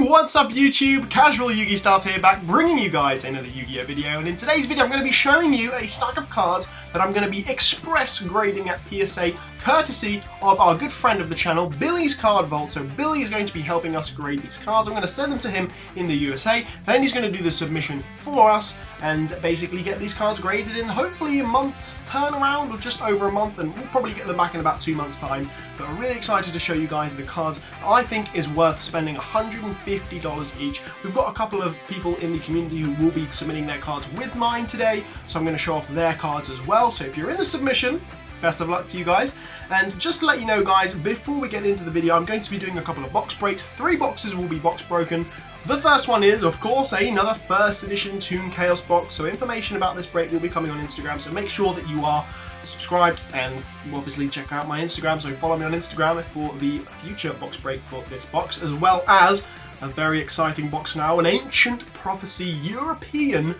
What's up YouTube? CasualYugiStuff here, back bringing you guys another Yu-Gi-Oh video, and in today's video I'm going to be showing you a stack of cards that I'm going to be express grading at PSA courtesy of our good friend of the channel, billyscardvault. So Billy is going to be helping us grade these cards. I'm going to send them to him in the USA, then he's going to do the submission for us and basically get these cards graded in hopefully a month's turnaround, or just over a month, and we'll probably get them back in about 2 months time. But I'm really excited to show you guys the cards I think is worth spending $150 each. We've got a couple of people in the community who will be submitting their cards with mine today, so I'm going to show off their cards as well. So if you're in the submission, best of luck to you guys. And just to let you know guys, before we get into the video, I'm going to be doing a couple of box breaks. 3 boxes will be box broken. The first one is, of course, another first edition Toon Chaos box. So information about this break will be coming on Instagram, so make sure that you are subscribed and obviously check out my Instagram. So follow me on Instagram for the future box break for this box, as well as a very exciting box now, an Ancient Prophecy European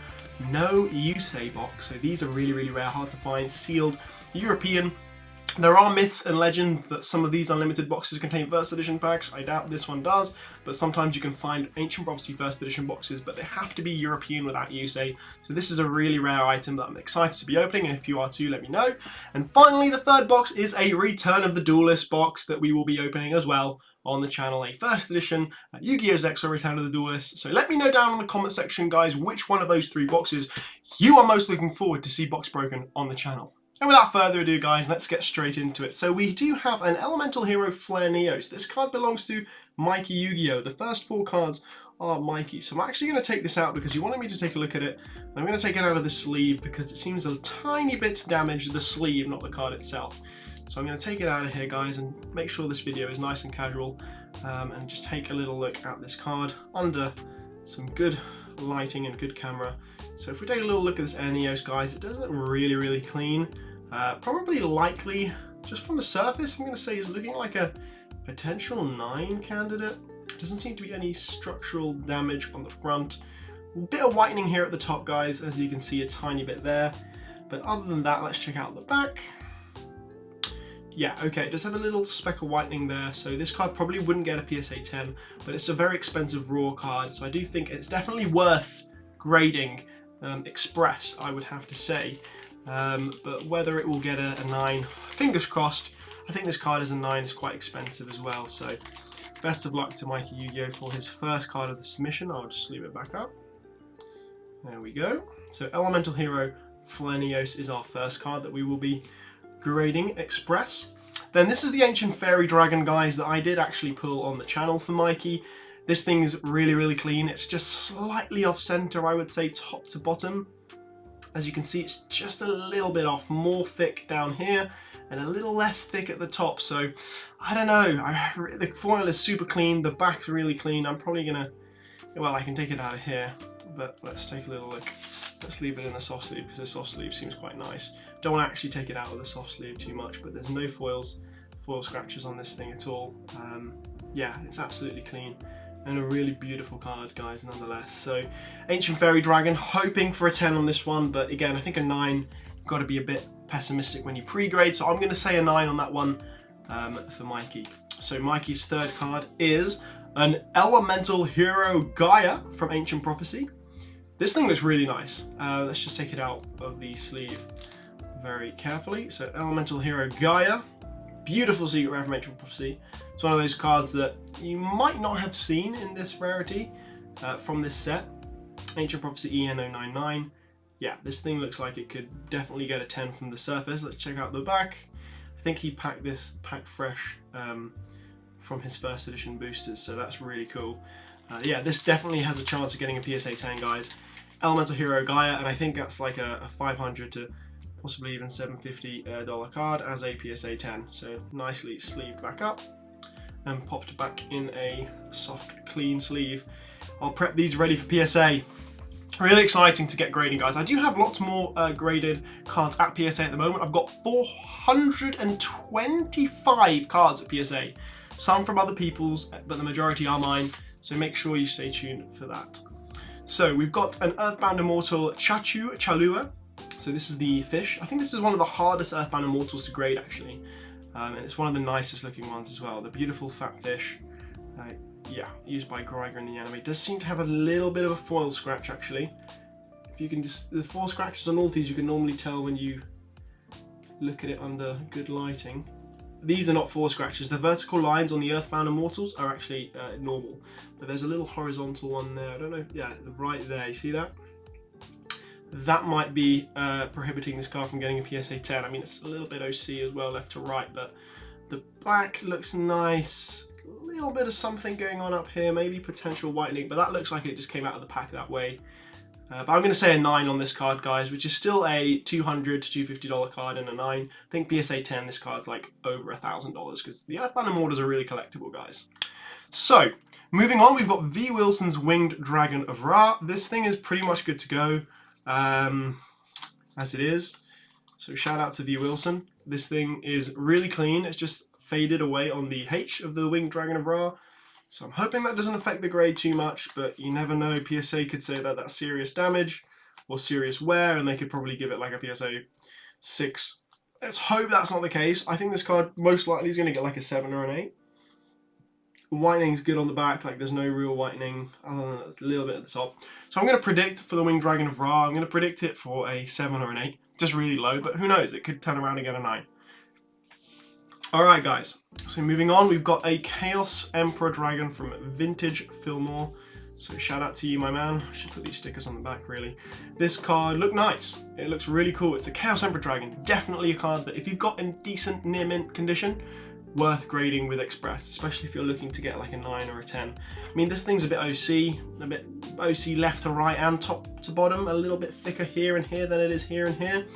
no Yusei box. So these are really rare, hard to find, sealed European. There are myths and legends that some of these unlimited boxes contain first edition packs. I doubt this one does, but sometimes you can find Ancient Prophecy first edition boxes, but they have to be European without Yusei. So this is a really rare item that I'm excited to be opening, and if you are too, let me know. And finally, the third box is a Return of the Duelist box that we will be opening as well on the channel, a first edition Yu-Gi-Oh! Zexor Return of the Duelist. So let me know down in the comment section guys which one of those 3 boxes you are most looking forward to see box broken on the channel. And without further ado guys, let's get straight into it. So we do have an Elemental Hero Flare Neos. This card belongs to Mikey YuGiOh. The first 4 cards are Mikey. So I'm actually going to take this out because you wanted me to take a look at it. I'm going to take it out of the sleeve because it seems a tiny bit damaged, the sleeve, not the card itself. So I'm going to take it out of here guys and make sure this video is nice and casual, and just take a little look at this card under some good lighting and good camera. So if we take a little look at this Neos guys, it does look really clean. Probably likely, just from the surface, I'm going to say is looking like a potential 9 candidate. Doesn't seem to be any structural damage on the front. A bit of whitening here at the top guys, as you can see, a tiny bit there. But other than that, let's check out the back. Yeah, okay, it does have a little speck of whitening there, so this card probably wouldn't get a PSA 10, but it's a very expensive raw card, so I do think it's definitely worth grading express, I would have to say. But whether it will get a 9, fingers crossed. I think this card as a 9 is quite expensive as well, so best of luck to Mikey YuGiOh for his first card of the submission. I'll just leave it back up. There we go. So Elemental Hero Flare Neos is our first card that we will be grading express. Then this is the Ancient Fairy Dragon guys that I did actually pull on the channel for Mikey. This thing is really clean. It's just slightly off center, I would say, top to bottom. As you can see, it's just a little bit off, more thick down here and a little less thick at the top. So I don't know, the foil is super clean, the back's really clean. I'm probably gonna, well, I can take it out of here, but let's take a little look. Let's leave it in the soft sleeve because the soft sleeve seems quite nice. Don't want to actually take it out of the soft sleeve too much, but there's no foil scratches on this thing at all. Yeah, it's absolutely clean and a really beautiful card guys nonetheless. So Ancient Fairy Dragon, hoping for a 10 on this one, but again I think a 9, you've got to be a bit pessimistic when you pre-grade, so I'm going to say a 9 on that one for Mikey. So Mikey's third card is an Elemental Hero Gaia from Ancient Prophecy. This thing looks really nice. Let's just take it out of the sleeve very carefully. So Elemental Hero Gaia, beautiful secret rare from Ancient Prophecy. It's one of those cards that you might not have seen in this rarity from this set. Ancient Prophecy EN099. Yeah, this thing looks like it could definitely get a 10 from the surface. Let's check out the back. I think he packed this pack fresh from his first edition boosters, so that's really cool. Yeah, this definitely has a chance of getting a PSA 10 guys. Elemental Hero Gaia, and I think that's like a $500 to possibly even $750 card as a PSA 10. So nicely sleeved back up and popped back in a soft, clean sleeve. I'll prep these ready for PSA. Really exciting to get grading guys. I do have lots more graded cards at PSA at the moment. I've got 425 cards at PSA. Some from other people's, but the majority are mine. So make sure you stay tuned for that. So we've got an Earthbound Immortal Chalua. So this is the fish. I think this is one of the hardest Earthbound Immortals to grade actually. And it's one of the nicest looking ones as well. The beautiful fat fish. yeah, used by Greiger in the anime. It does seem to have a little bit of a foil scratch actually. If you can just, the foil scratches on all these you can normally tell when you look at it under good lighting. These are not foil scratches. The vertical lines on the Earthbound Immortals are actually normal. But there's a little horizontal one there. I don't know, yeah, right there, you see that? That might be prohibiting this card from getting a PSA 10. I mean, it's a little bit OC as well, left to right, but the back looks nice. A little bit of something going on up here, maybe potential whitening, but that looks like it just came out of the pack that way. But I'm going to say a 9 on this card, guys, which is still a $200 to $250 card and a 9. I think PSA 10, this card's like over $1,000 because the Earthbound Immortals are really collectible, guys. So, moving on, we've got V. Wilson's Winged Dragon of Ra. This thing is pretty much good to go, as it is. So shout out to V. Wilson. This thing is really clean. It's just faded away on the H of the Winged Dragon of Ra. So I'm hoping that doesn't affect the grade too much, but you never know. PSA could say that that's serious damage or serious wear, and they could probably give it like a PSA 6. Let's hope that's not the case. I think this card most likely is going to get like a 7 or an 8. Whitening's good on the back, like there's no real whitening other than a little bit at the top. So I'm going to predict for the Winged Dragon of Ra, I'm going to predict it for a 7 or an 8. Just really low, but who knows, it could turn around and get a 9. Alright guys, so moving on, we've got a Chaos Emperor Dragon from Vintage Fillmore. So shout out to you, my man. I should put these stickers on the back, really. This card looked nice. It looks really cool. It's a Chaos Emperor Dragon. Definitely a card that if you've got in decent near mint condition, worth grading with Express, especially if you're looking to get like a 9 or a 10. I mean, this thing's a bit OC left to right and top to bottom, a little bit thicker here and here than it is here and here.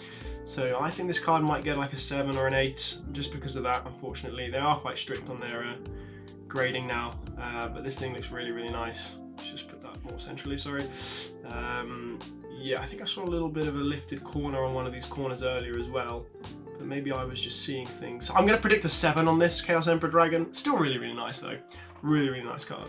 So I think this card might get like a 7 or an 8 just because of that, unfortunately. They are quite strict on their grading now, but this thing looks really, really nice. Let's just put that more centrally, sorry. Yeah, I think I saw a little bit of a lifted corner on one of these corners earlier as well, but maybe I was just seeing things. So I'm going to predict a 7 on this Chaos Emperor Dragon. Still really, really nice though. Really, really nice card.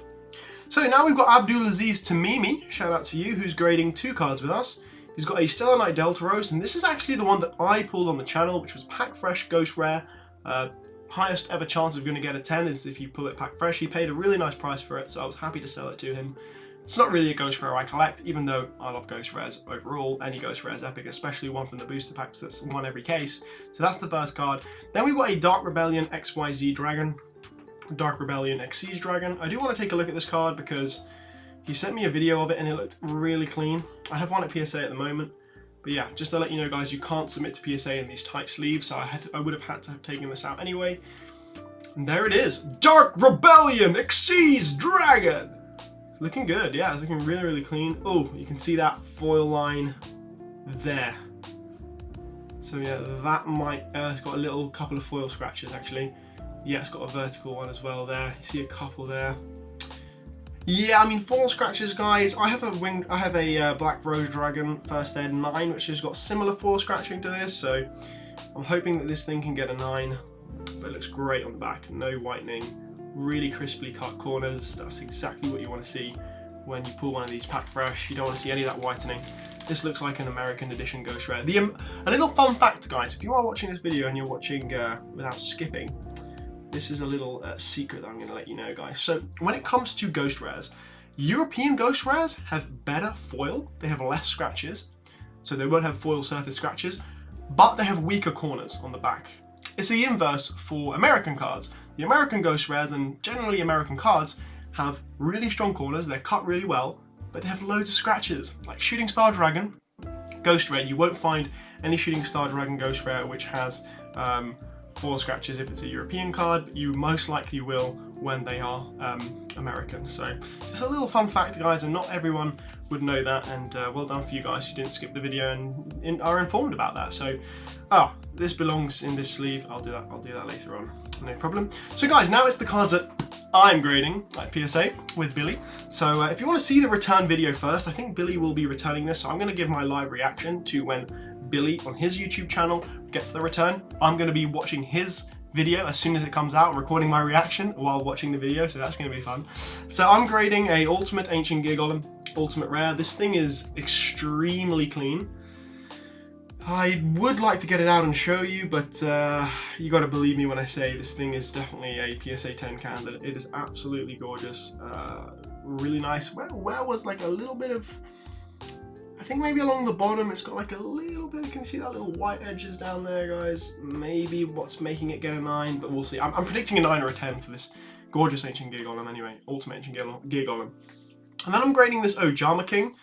So now we've got Abdul Aziz Tamimi, shout out to you, who's grading 2 cards with us. He's got a Stellar Knight Deltaros, and this is actually the one that I pulled on the channel, which was pack fresh, ghost rare. Highest ever chance of going to get a 10 is if you pull it pack fresh. He paid a really nice price for it, so I was happy to sell it to him. It's not really a ghost rare I collect, even though I love ghost rares overall. Any ghost rare is epic, especially one from the booster packs that's one every case. So that's the first card. Then we've got a Dark Rebellion XYZ Dragon. Dark Rebellion XYZ Dragon. I do want to take a look at this card because he sent me a video of it and it looked really clean. I have one at PSA at the moment. But yeah, just to let you know guys, you can't submit to PSA in these tight sleeves, so I would have had to have taken this out anyway. And there it is. Dark Rebellion XYZ Dragon! It's looking good, yeah, it's looking really, really clean. Oh, you can see that foil line there. So yeah, that might, it's got a couple of foil scratches actually. Yeah, it's got a vertical one as well there. You see a couple there. Yeah, I mean, foil scratches, guys. I have a Black Rose Dragon First Ed 9, which has got similar foil scratching to this, so I'm hoping that this thing can get a 9. But it looks great on the back, no whitening, really crisply cut corners. That's exactly what you want to see when you pull one of these pack fresh. You don't want to see any of that whitening. This looks like an American edition Ghost Rare. A little fun fact, guys, if you are watching this video and you're watching without skipping, this is a little secret that I'm going to let you know, guys. So when it comes to ghost rares, European ghost rares have better foil. They have less scratches, so they won't have foil surface scratches, but they have weaker corners on the back. It's the inverse for American cards. The American ghost rares and generally American cards have really strong corners. They're cut really well, but they have loads of scratches. Like Shooting Star Dragon Ghost Rare, you won't find any Shooting Star Dragon Ghost Rare which has foil scratches if it's a European card, but you most likely will when they are American. So just a little fun fact, guys, and not everyone would know that, and well done for you guys who didn't skip the video and are informed about that. So this belongs in this sleeve. I'll do that later on, no problem. So guys, now it's the cards that I'm grading at PSA with Billy. So if you want to see the return video first, I think Billy will be returning this, so I'm going to give my live reaction to when Billy on his YouTube channel gets the return. I'm going to be watching his video as soon as it comes out, recording my reaction while watching the video, so that's going to be fun. So I'm grading a Ultimate Ancient Gear Golem Ultimate Rare. This thing is extremely clean. I would like to get it out and show you, but you got to believe me when I say this thing is definitely a PSA 10 candidate. It is absolutely gorgeous, really nice. Where was like a little bit of, I think maybe along the bottom, it's got like a little bit, can you see that little white edges down there, guys? Maybe what's making it get a 9, but we'll see. I'm predicting a 9 or a 10 for this gorgeous Ancient Gear Golem anyway, Ultimate Ancient Gear Golem. And then I'm grading this Ojama King.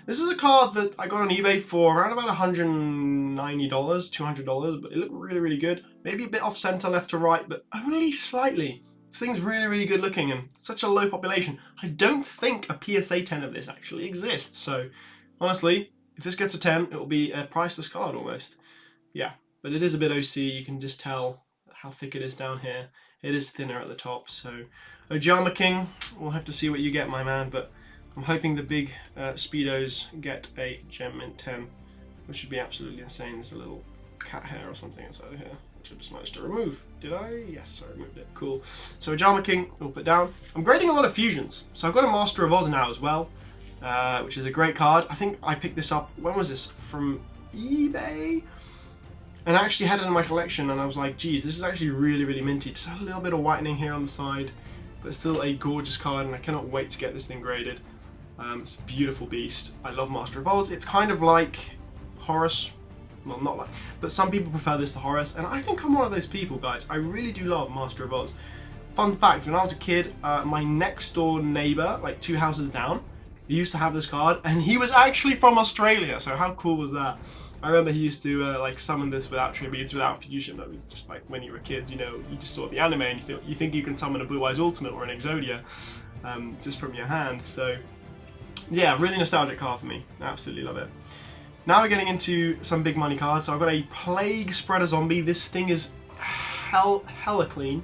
This is a card that I got on eBay for around about $190, $200, but it looked really, really good. Maybe a bit off center, left to right, but only slightly. This thing's really, really good looking and such a low population. I don't think a PSA 10 of this actually exists, so honestly, if this gets a 10, it will be a priceless card almost. Yeah, but it is a bit OC. You can just tell how thick it is down here. It is thinner at the top, so Ojama King, we'll have to see what you get, my man, but I'm hoping the big Speedos get a Gem Mint 10, which would be absolutely insane. There's a little cat hair or something inside of here, which I just managed to remove. Did I? Yes, I removed it. Cool. So Ojama King, we'll put down. I'm grading a lot of fusions. So I've got a Master of Oz now as well, which is a great card. I think I picked this up, when was this? From eBay? And I actually had it in my collection and I was like, geez, this is actually really, really minty. Just a little bit of whitening here on the side, but still a gorgeous card and I cannot wait to get this thing graded. It's a beautiful beast. I love Master of Oz. It's kind of like Horus. Well, not like, but some people prefer this to Horus, and I think I'm one of those people, guys. I really do love Master of Oz. Fun fact, when I was a kid, my next door neighbor, like 2 houses down, he used to have this card, and he was actually from Australia, so how cool was that? I remember he used to like summon this without tributes, without fusion. That was just like when you were kids, you know, you just saw the anime and you think you can summon a Blue Eyes Ultimate or an Exodia just from your hand. So yeah, really nostalgic card for me. Absolutely love it. Now we're getting into some big money cards. So I've got a Plague Spreader Zombie. This thing is hella clean.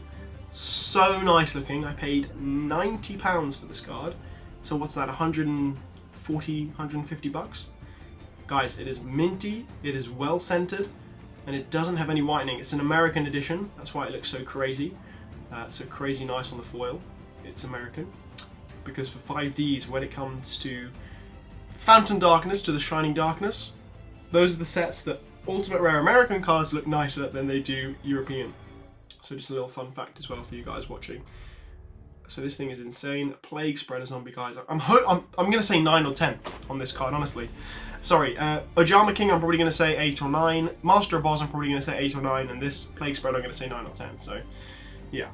So nice looking. I paid £90 for this card. So what's that, 140, 150 bucks? Guys, it is minty, it is well centered, and it doesn't have any whitening. It's an American edition. That's why it looks so crazy. So crazy nice on the foil. It's American. Because for 5Ds, when it comes to Phantom Darkness to the Shining Darkness, those are the sets that Ultimate Rare American cards look nicer than they do European. So just a little fun fact as well for you guys watching. So this thing is insane. Plague Spreader Zombie, guys. I'm going to say 9 or 10 on this card, honestly. Sorry, Ojama King I'm probably going to say 8 or 9. Master of Oz I'm probably going to say 8 or 9. And this Plague Spreader I'm going to say 9 or 10. So, yeah.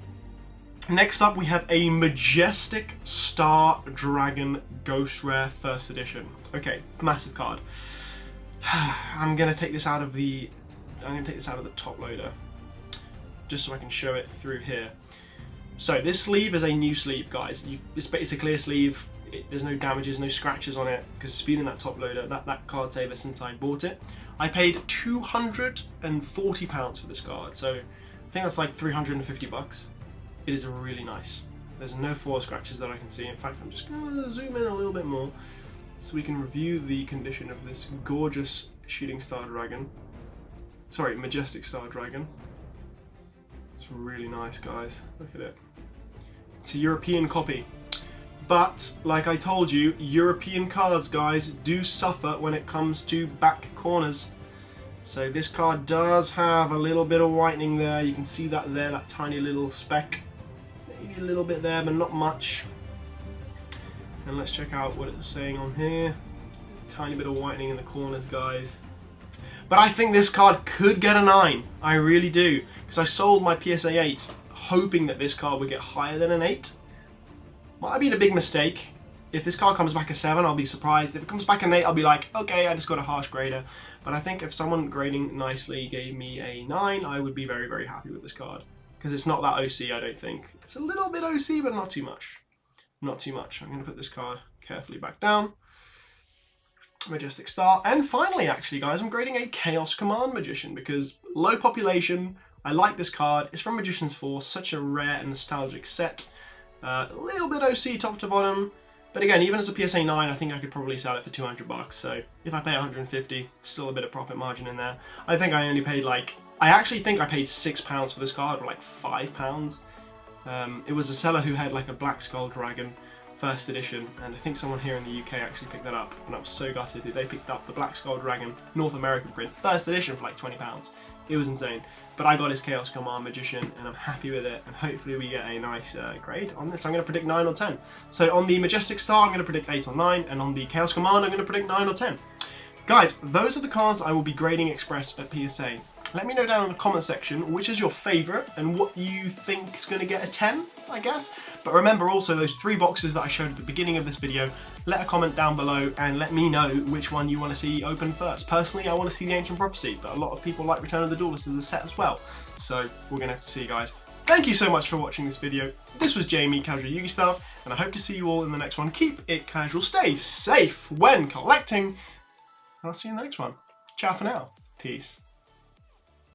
Next up, we have a Majestic Dragon Ghost Rare First Edition. Okay, massive card. I'm gonna take this out of the top loader, just so I can show it through here. So this sleeve is a new sleeve, guys. It's a clear sleeve. There's no damages, no scratches on it because it's been in that top loader. That card saver since I bought it. I paid £240 for this card, so I think that's like 350 bucks. It is really nice. There's no foil scratches that I can see. In fact, I'm just going to zoom in a little bit more so we can review the condition of this gorgeous Shooting Star Dragon. Sorry, Majestic Star Dragon. It's really nice, guys. Look at it. It's a European copy. But, like I told you, European cards, guys, do suffer when it comes to back corners. So this card does have a little bit of whitening there. You can see that there, that tiny little speck. Maybe a little bit there, but not much. And let's check out what it's saying on here. Tiny bit of whitening in the corners, guys. But I think this card could get a 9. I really do. Because I sold my PSA 8 hoping that this card would get higher than an 8. Might have been a big mistake. If this card comes back a 7, I'll be surprised. If it comes back an 8, I'll be like, okay, I just got a harsh grader. But I think if someone grading nicely gave me a 9, I would be very, very happy with this card. Because it's not that OC, I don't think. It's a little bit OC, but not too much. Not too much. I'm going to put this card carefully back down. Majestic Star. And finally, actually, guys, I'm grading a Chaos Command Magician because low population. I like this card. It's from Magician's Force. Such a rare and nostalgic set. A little bit OC top to bottom. But again, even as a PSA 9, I think I could probably sell it for 200 bucks. So if I pay 150, still a bit of profit margin in there. I think I only paid like, I actually think I paid £6 for this card, or like £5. It was a seller who had like a Black Skull Dragon first edition, and I think someone here in the UK actually picked that up, and I was so gutted that they picked up the Black Skull Dragon North American print, first edition, for like £20. It was insane. But I got his Chaos Command Magician, and I'm happy with it, and hopefully we get a nice grade on this. I'm going to predict 9 or 10. So on the Majestic Star, I'm going to predict 8 or 9, and on the Chaos Command, I'm going to predict 9 or 10. Guys, those are the cards I will be grading Express at PSA. Let me know down in the comment section which is your favourite and what you think is going to get a 10, I guess. But remember also those 3 boxes that I showed at the beginning of this video. Let a comment down below and let me know which one you want to see open first. Personally, I want to see the Ancient Prophecy, but a lot of people like Return of the Duelist as a set as well. So we're going to have to see, guys. Thank you so much for watching this video. This was Jamie, CasualYugiStuff, and I hope to see you all in the next one. Keep it casual, stay safe when collecting, and I'll see you in the next one. Ciao for now. Peace.